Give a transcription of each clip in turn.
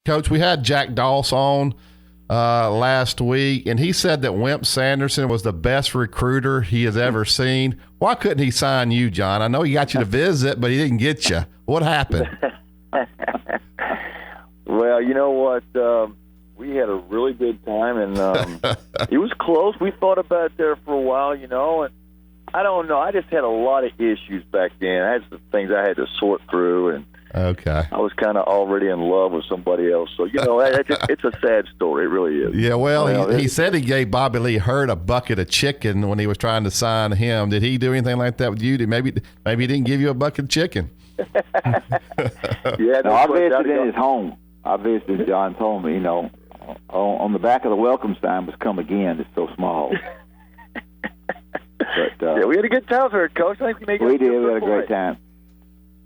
Coach, we had Jack Doss on last week, and he said that Wimp Sanderson was the best recruiter he has ever seen. Why couldn't he sign you, John? I know he got you to visit, but he didn't get you. What happened? Well, you know what? We had a really good time, and it was close. We thought about it there for a while, and I don't know. I just had a lot of issues back then. I had some things I had to sort through, and okay, I was kind of already in love with somebody else. So, it's a sad story. It really is. Yeah, well, he said he gave Bobby Lee Hurt a bucket of chicken when he was trying to sign him. Did he do anything like that with you? Maybe he didn't give you a bucket of chicken. Yeah, no, I visited in his home. I visited John's home, on the back of the welcome sign was "Come Again." It's so small. But, yeah, we had a good time there, Coach. I think we did. We had a great time.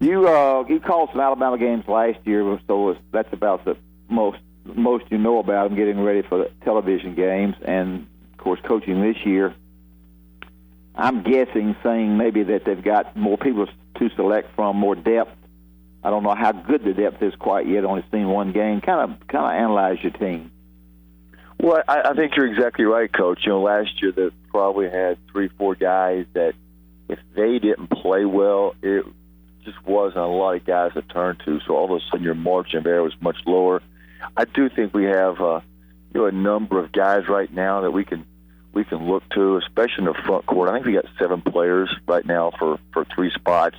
You called some Alabama games last year, so that's about the most you know about them getting ready for the television games, and of course coaching this year. I'm guessing, saying maybe that they've got more people to select from, more depth. I don't know how good the depth is quite yet. Only seen one game. Kind of analyze your team. Well, I think you're exactly right, Coach. Last year they probably had 3-4 guys that if they didn't play well, it just wasn't a lot of guys to turn to. So all of a sudden your margin of error was much lower. I do think we have a number of guys right now that we can look to, especially in the front court. I think we got 7 players right now for 3 spots.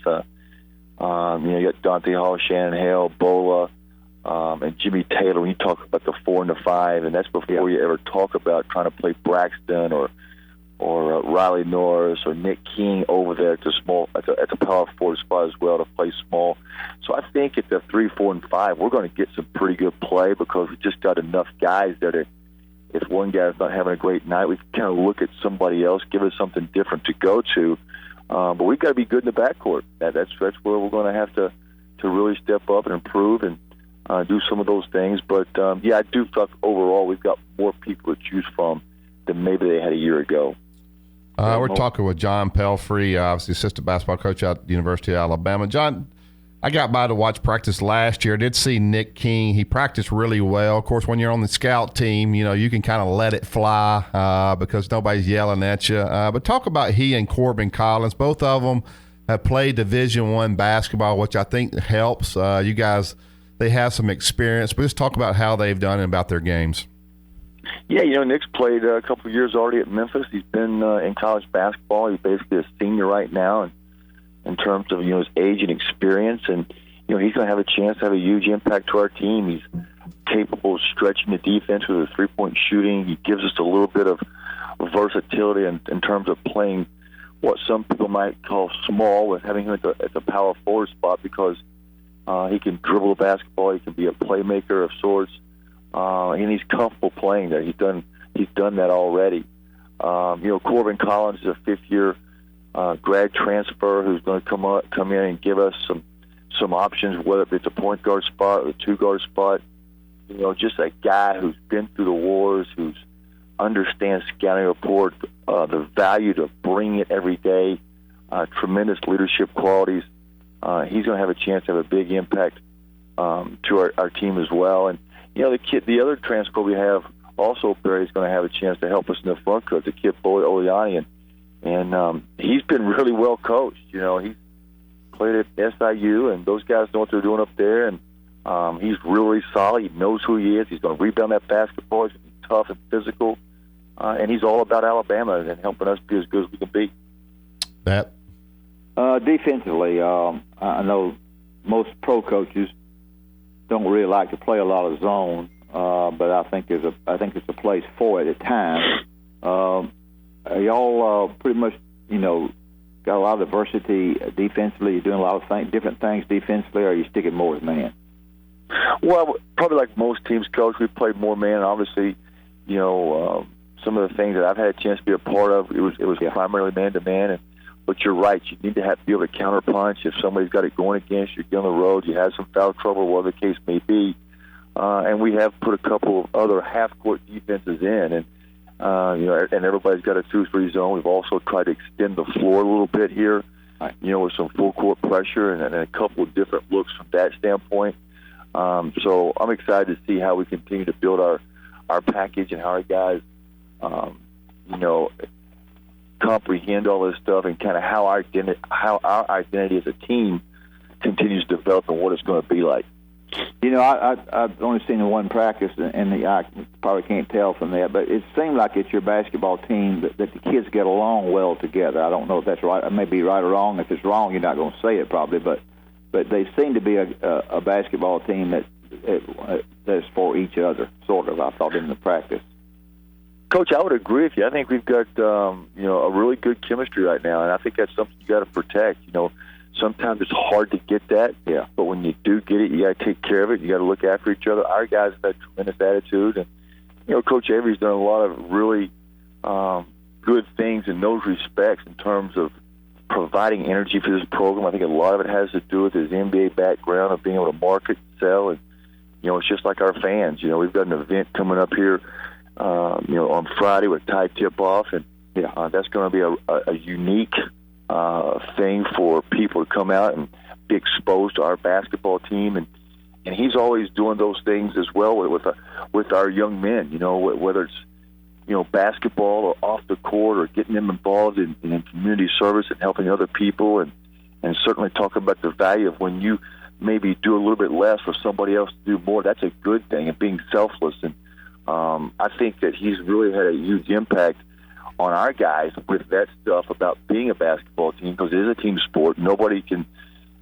You got Dante Hall, Shannon Hale, Bola, and Jimmy Taylor. When you talk about the 4 and the 5, and that's before you ever talk about trying to play Braxton or Riley Norris or Nick King over there at the power forward spot as well to play small. So I think at the 3, 4, and 5, we're going to get some pretty good play because we just got enough guys there to, if one guy's not having a great night, we can kind of look at somebody else, give us something different to go to. But we've got to be good in the backcourt. That's where we're going to have to really step up and improve and do some of those things. But, I do think overall we've got more people to choose from than maybe they had a year ago. We're talking with John Pelphrey, obviously assistant basketball coach at the University of Alabama. John, I got by to watch practice last year. I did see Nick King. He practiced really well. Of course, when you're on the scout team, you can kind of let it fly because nobody's yelling at you. But talk about he and Corbin Collins. Both of them have played Division I basketball, which I think helps. You guys, they have some experience. But just talk about how they've done and about their games. Yeah, Nick's played a couple of years already at Memphis. He's been in college basketball. He's basically a senior right now in terms of his age and experience, and he's going to have a chance to have a huge impact to our team. He's capable of stretching the defense with his 3-point shooting. He gives us a little bit of versatility in terms of playing what some people might call small, with having him at the power forward spot because he can dribble the basketball. He can be a playmaker of sorts. And he's comfortable playing there. He's done that already. Corbin Collins is a 5th-year grad transfer who's going to come in and give us some options, whether it's a point guard spot or a 2-guard spot. Just a guy who's been through the wars, who understands scouting report, the value to bring it every day, tremendous leadership qualities. He's going to have a chance to have a big impact to our team as well. And the other transfer we have also, Barry's going to have a chance to help us in the front court, the kid Boyd Oleani, and he's been really well coached. He's played at SIU, and those guys know what they're doing up there, and he's really solid. He knows who he is. He's going to rebound that basketball. He's going to be tough and physical, and he's all about Alabama and helping us be as good as we can be. That defensively, I know most pro coaches don't really like to play a lot of zone, but I think it's a place for it at times. Are y'all pretty much got a lot of diversity defensively? You're doing a lot of different things defensively, or are you sticking more with man? Well, probably like most teams, Coach, we played more man. Obviously, some of the things that I've had a chance to be a part of, it was primarily man to man. But you're right. You need to be able to counterpunch. If somebody's got it going against you, you're on the road, you have some foul trouble, whatever the case may be. And we have put a couple of other half-court defenses in, and and everybody's got a 2-3 zone. We've also tried to extend the floor a little bit here, with some full-court pressure and a couple of different looks from that standpoint. So I'm excited to see how we continue to build our package and how our guys, comprehend all this stuff and kind of how our identity as a team continues to develop and what it's going to be like. I've only seen the one practice, and I probably can't tell from that, but it seemed like it's your basketball team that the kids get along well together. I don't know if that's right. I may be right or wrong. If it's wrong, you're not going to say it probably, but they seem to be a basketball team that's for each other, sort of, I thought, in the practice. Coach, I would agree with you. I think we've got a really good chemistry right now, and I think that's something you got to protect. Sometimes it's hard to get that, but when you do get it, you got to take care of it. You got to look after each other. Our guys have had tremendous attitude, and Coach Avery's done a lot of really good things in those respects in terms of providing energy for this program. I think a lot of it has to do with his NBA background of being able to market, sell, and it's just like our fans. We've got an event coming up here, on Friday with tie tip-off, and that's going to be a unique thing for people to come out and be exposed to our basketball team, and he's always doing those things as well with our young men. Whether it's basketball or off the court or getting them involved in community service and helping other people, and certainly talking about the value of when you maybe do a little bit less for somebody else to do more. That's a good thing, and being selfless. And I think that he's really had a huge impact on our guys with that stuff about being a basketball team, because it is a team sport. Nobody can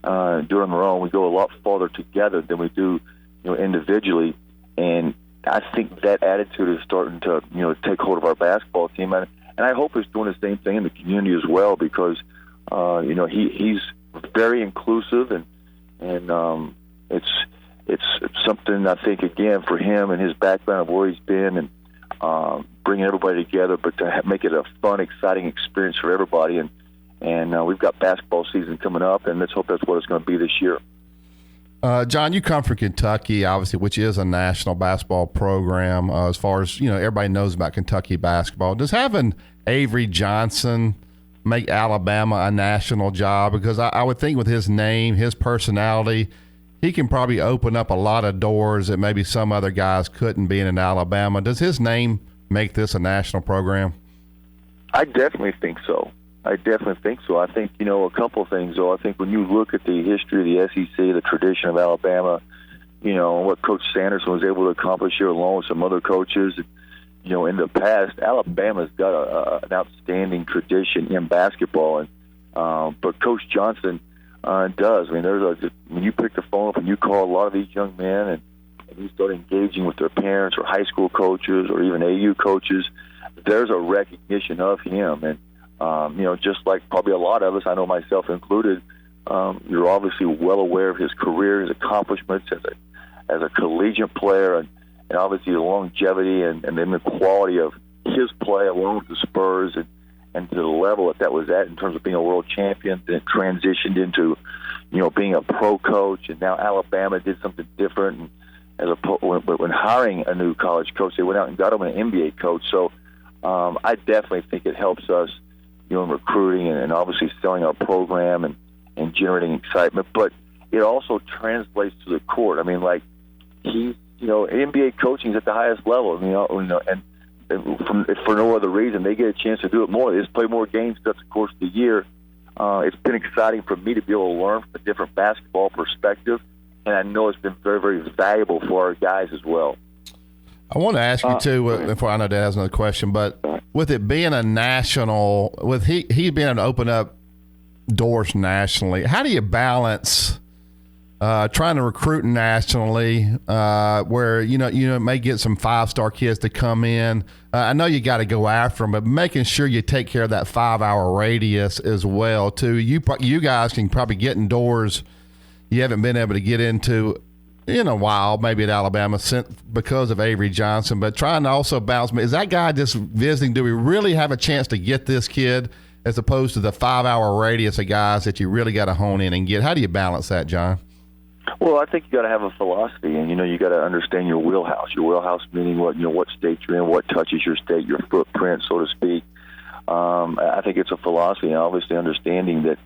do it on their own. We go a lot farther together than we do, individually. And I think that attitude is starting to, take hold of our basketball team. And I hope he's doing the same thing in the community as well, because, he's very inclusive, and it's something, I think, again, for him and his background of where he's been, and bringing everybody together, but to make it a fun, exciting experience for everybody. And we've got basketball season coming up, and let's hope that's what it's going to be this year. John, you come from Kentucky, obviously, which is a national basketball program. As far as, everybody knows about Kentucky basketball. Does having Avery Johnson make Alabama a national job? Because I would think with his name, his personality, he can probably open up a lot of doors that maybe some other guys couldn't, being in Alabama. Does his name make this a national program? I definitely think so. I think, a couple of things, though. I think when you look at the history of the SEC, the tradition of Alabama, what Coach Sanderson was able to accomplish here along with some other coaches, in the past, Alabama's got an outstanding tradition in basketball. But Coach Johnson does. I mean, when you pick the phone up and you call a lot of these young men and you start engaging with their parents or high school coaches or even AU coaches, there's a recognition of him. And, just like probably a lot of us, I know myself included, you're obviously well aware of his career, his accomplishments as a collegiate player, and obviously the longevity and then the quality of his play along with the Spurs and to the level that was at in terms of being a world champion. Then it transitioned into, being a pro coach, and now Alabama did something different. And when hiring a new college coach, they went out and got him an NBA coach. So I definitely think it helps us, in recruiting and obviously selling our program and generating excitement. But it also translates to the court. I mean, like he's, NBA coaching is at the highest level. And for no other reason, they get a chance to do it more. They just play more games throughout the course of the year. It's been exciting for me to be able to learn from a different basketball perspective, and I know it's been very, very valuable for our guys as well. I want to ask you, too, before I know Dad has another question, but with it being a national, with he being able to open up doors nationally, how do you balance trying to recruit nationally, where you may get some 5-star kids to come in? I know you got to go after them, but making sure you take care of that 5-hour radius as well too. You guys can probably get in doors you haven't been able to get into in a while, maybe at Alabama, because of Avery Johnson. But trying to also balance, is that guy just visiting? Do we really have a chance to get this kid, as opposed to the 5-hour radius of guys that you really got to hone in and get? How do you balance that, John? Well, I think you got to have a philosophy, and you got to understand your wheelhouse. Your wheelhouse meaning what state you're in, what touches your state, your footprint, so to speak. I think it's a philosophy, and obviously understanding that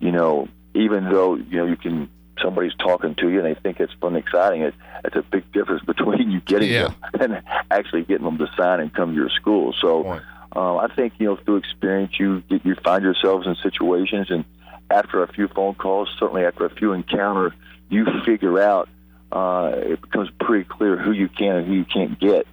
even though you can somebody's talking to you and they think it's fun and exciting, it's a big difference between you getting them and actually getting them to sign and come to your school. So I think, through experience, you find yourselves in situations, and after a few phone calls, certainly after a few encounters, you figure out it becomes pretty clear who you can and who you can't get.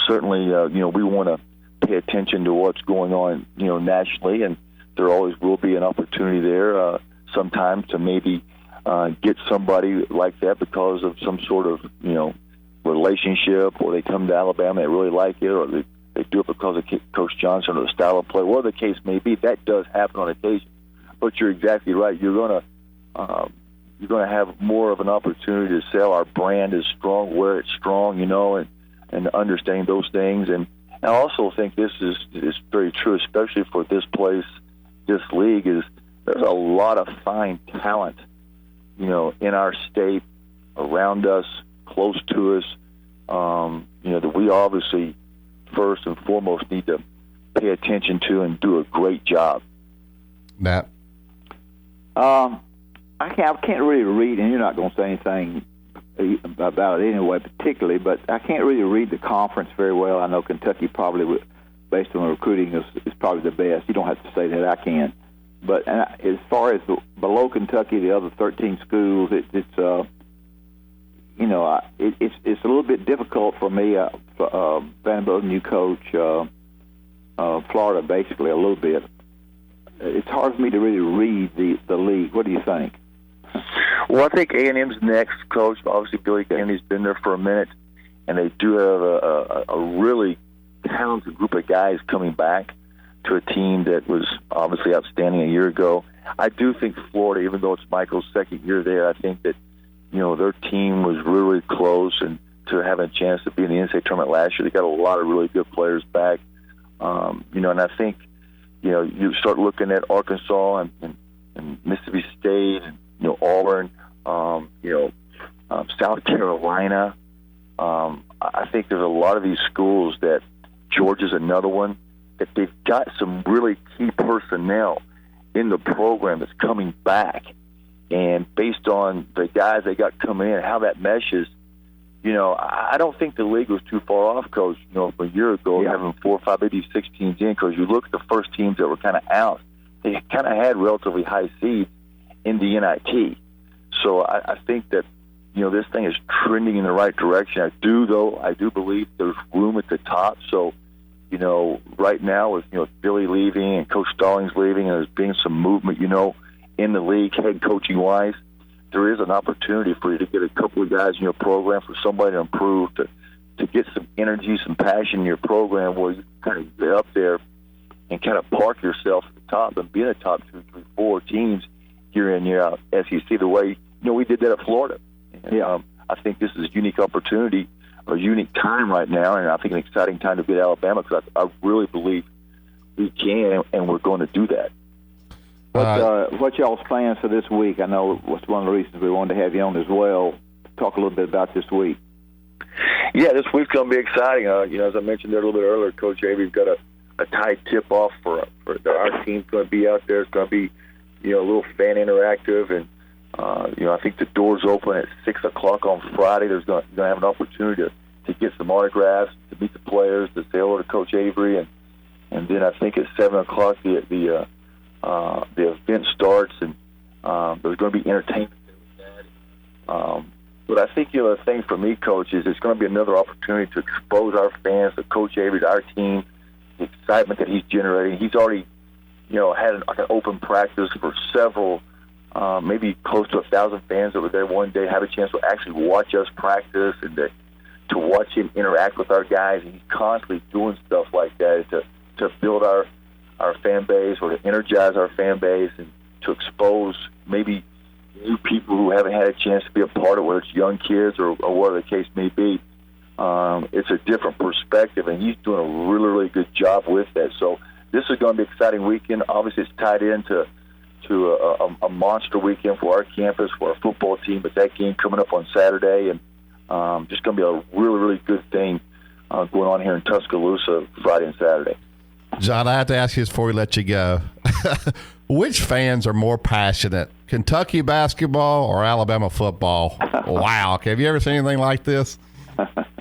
Certainly, we want to pay attention to what's going on, nationally, and there always will be an opportunity there sometimes to maybe get somebody like that because of some sort of, relationship, or they come to Alabama, they really like it, or they do it because of Coach Johnson or the style of play, whatever the case may be. That does happen on occasion. But you're exactly right. You're going to have more of an opportunity to sell. Our brand is strong, where it's strong, and understanding those things. And I also think this is very true, especially for this place, this league, is there's a lot of fine talent, in our state, around us, close to us, that we obviously first and foremost need to pay attention to and do a great job. Matt? I can't really read, and you're not going to say anything about it anyway, particularly, but I can't really read the conference very well. I know Kentucky probably, based on the recruiting, is probably the best. You don't have to say that. I can. But as far as below Kentucky, the other 13 schools, it's a little bit difficult for me. Vanderbilt, new coach, Florida, basically a little bit. It's hard for me to really read the league. What do you think? Well, I think A&M's next, Coach. Obviously, Billy Kennedy's been there for a minute, and they do have a really talented group of guys coming back to a team that was obviously outstanding a year ago. I do think Florida, even though it's Michael's second year there, I think that their team was really close, and to have a chance to be in the NCAA tournament last year, they got a lot of really good players back. And I think you start looking at Arkansas and Mississippi State and Auburn, South Carolina. I think there's a lot of these schools that Georgia's another one that they've got some really key personnel in the program that's coming back, and based on the guys they got coming in, how that meshes. I don't think the league was too far off, Coach. From a year ago, having 4 or 5, maybe 6 teams in, because you look at the first teams that were kind of out, they kind of had relatively high seeds in the NIT. So I think that this thing is trending in the right direction. I do believe there's room at the top. So right now with Billy leaving and Coach Stallings leaving, and there's being some movement in the league head coaching wise, there is an opportunity for you to get a couple of guys in your program, for somebody to improve, to get some energy, some passion in your program, where you kind of get up there and kind of park yourself at the top and be in the top 2, 3, 4 teams year in, year out, SEC, the way we did that at Florida. And, I think this is a unique opportunity, a unique time right now, and I think an exciting time to be at Alabama, because I really believe we can, and we're going to do that. What y'all's plans for this week? I know it's one of the reasons we wanted to have you on as well. Talk a little bit about this week. Yeah, this week's going to be exciting. As I mentioned there a little bit earlier, Coach Avery's got a tight tip-off for our team's going to be out there. It's going to be, a little fan interactive, and I think the doors open at 6 o'clock on Friday. There's going to have an opportunity to get some autographs, to meet the players, to say hello to Coach Avery, and then I think at 7 o'clock the event starts, and there's going to be entertainment. But I think the thing for me, Coach, is it's going to be another opportunity to expose our fans to Coach Avery, to our team, the excitement that he's generating. He's already had an open practice for several, maybe close to 1,000 fans that were there one day, have a chance to actually watch us practice and to watch him interact with our guys. And he's constantly doing stuff like that to build our fan base, or to energize our fan base, and to expose maybe new people who haven't had a chance to be a part of it, whether it's young kids or whatever the case may be. It's a different perspective, and he's doing a really, really good job with that. So this is going to be an exciting weekend. Obviously, it's tied into a monster weekend for our campus, for our football team, but that game coming up on Saturday, and just going to be a really, really good thing going on here in Tuscaloosa Friday and Saturday. John, I have to ask you this before we let you go. Which fans are more passionate, Kentucky basketball or Alabama football? Wow. Have you ever seen anything like this?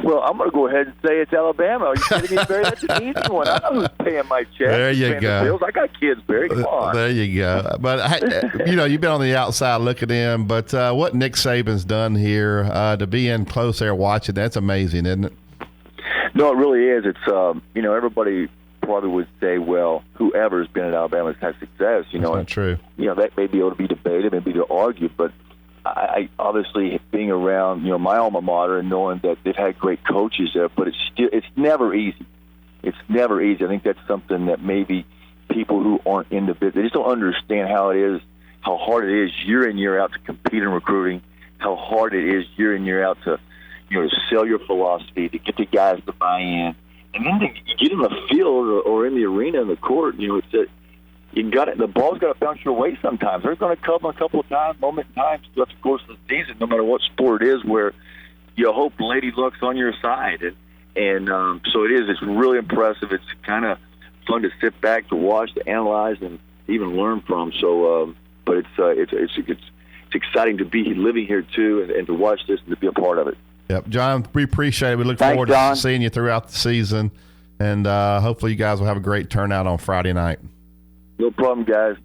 Well, I'm going to go ahead and say it's Alabama. Are you kidding me, Barry? That's an easy one. I know who's paying my check. There you go. The bills. I got kids, Barry. Come on. There you go. But, you've been on the outside looking in. But what Nick Saban's done here to be in close there watching, that's amazing, isn't it? No, it really is. It's, everybody probably would say, well, whoever's been at Alabama has had success. That's not true. That may be able to be debated, maybe to argue, but I obviously being around, my alma mater and knowing that they've had great coaches there, but it's never easy. It's never easy. I think that's something that maybe people who aren't in the business, they just don't understand how hard it is year in, year out to compete in recruiting, how hard it is year in, year out to sell your philosophy, to get the guys to buy in, and then to get in the field or in the arena, in the court. The ball's got to bounce your way sometimes. There's going to come a couple of times, times throughout the course of the season, no matter what sport it is, where you hope Lady Luck's on your side. And so it is. It's really impressive. It's kind of fun to sit back, to watch, to analyze, and even learn from. So, but it's exciting to be living here too, and to watch this and to be a part of it. Yep, John, we appreciate it. We look forward to seeing you throughout the season, and hopefully you guys will have a great turnout on Friday night. No problem, guys.